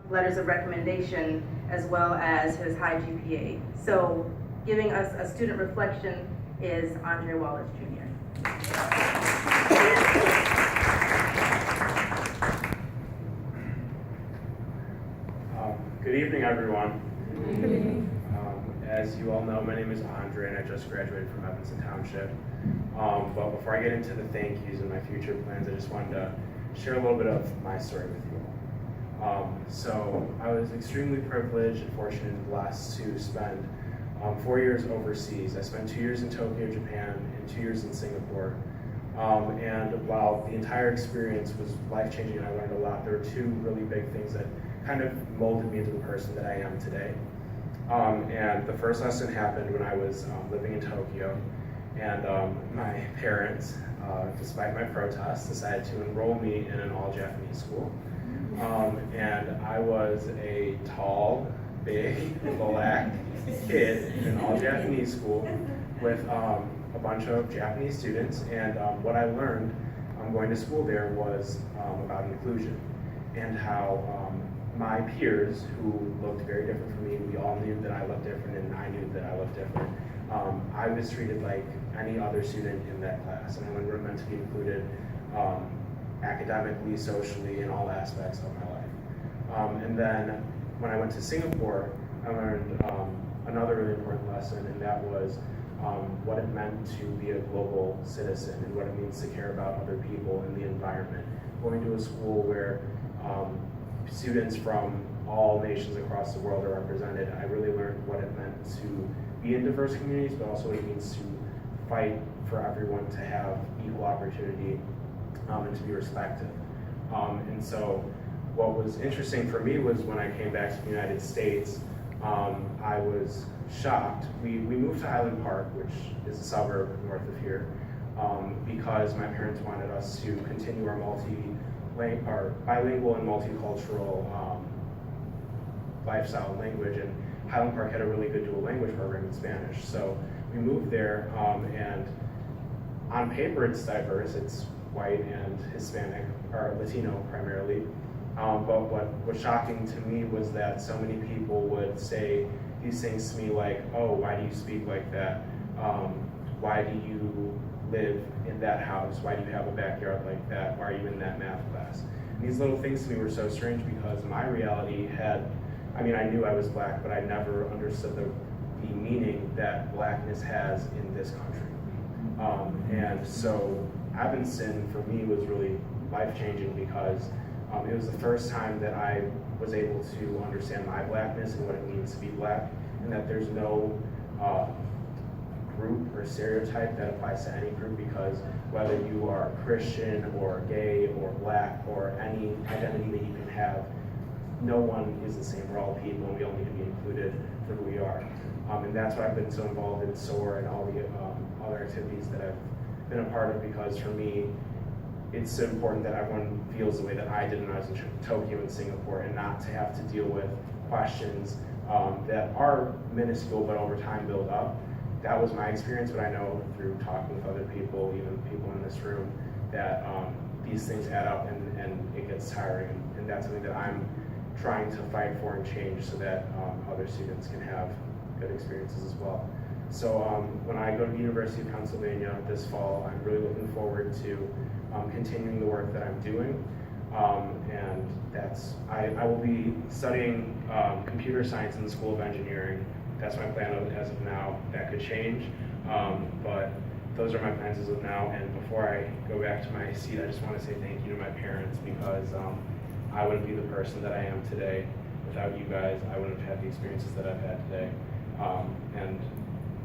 letters of recommendation, as well as his high GPA. So giving us a student reflection is Andre Wallace Jr. Good evening, everyone. Good evening. As you all know, my name is Andre, and I just graduated from Evanston Township. But before I get into the thank yous and my future plans, I just wanted to share a little bit of my story with you all. So I was extremely privileged and fortunate and blessed to spend 4 years overseas. I spent 2 years in Tokyo, Japan, and 2 years in Singapore. And while the entire experience was life-changing and I learned a lot, there were two really big things that kind of molded me into the person that I am today. And the first lesson happened when I was living in Tokyo, and my parents, despite my protests, decided to enroll me in an all-Japanese school. And I was a tall, big, black kid in an all-Japanese school with a bunch of Japanese students, and what I learned going to school there was about inclusion and how my peers who looked very different from me, we all knew that I looked different and I knew that I looked different. I was treated like any other student in that class, and I learned what it meant to be included academically, socially, in all aspects of my life. And then when I went to Singapore, I learned another really important lesson, and that was what it meant to be a global citizen and what it means to care about other people and the environment. Going to a school where students from all nations across the world are represented, I really learned what it meant to be in diverse communities, but also what it means to fight for everyone to have equal opportunity and to be respected. And so what was interesting for me was when I came back to the United States, I was shocked. We moved to Highland Park, which is a suburb north of here, because my parents wanted us to continue our bilingual and multicultural lifestyle and language, and Highland Park had a really good dual language program in Spanish. So we moved there, and on paper it's diverse. It's white and Hispanic, or Latino primarily. But what was shocking to me was that so many people would say these things to me like, oh, why do you speak like that? Why do you live in that house? Why do you have a backyard like that? Why are you in that math class? And these little things to me were so strange because my reality I knew I was black, but I never understood the meaning that blackness has in this country. And so Evanston for me was really life-changing because it was the first time that I was able to understand my blackness and what it means to be black, and that there's no group or stereotype that applies to any group, because whether you are Christian or gay or black or any identity that you can have, no one is the same. We're all people and we all need to be included for who we are. And that's why I've been so involved in SOAR and all the other activities that I've been a part of, because for me, it's so important that everyone feels the way that I did when I was in Tokyo and Singapore, and not to have to deal with questions that are minuscule but over time build up. That was my experience, but I know through talking with other people, even people in this room, that these things add up and it gets tiring. And that's something that I'm trying to fight for and change so that other students can have good experiences as well. So when I go to the University of Pennsylvania this fall, I'm really looking forward to continuing the work that I'm doing. And I will be studying computer science in the School of Engineering. That's my plan as of now. That could change, but those are my plans as of now. And before I go back to my seat, I just want to say thank you to my parents, because I wouldn't be the person that I am today without you guys. I wouldn't have had the experiences that I've had today. And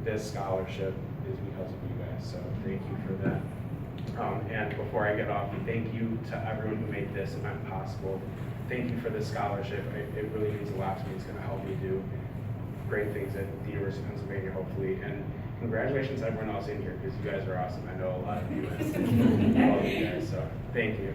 this scholarship is because of you guys, so thank you for that. And before I get off, thank you to everyone who made this event possible. Thank you for this scholarship. It really means a lot to me. It's going to help me do great things at the University of Pennsylvania, hopefully. And congratulations to everyone else in here, because you guys are awesome. I know a lot of you and all of you guys, so thank you.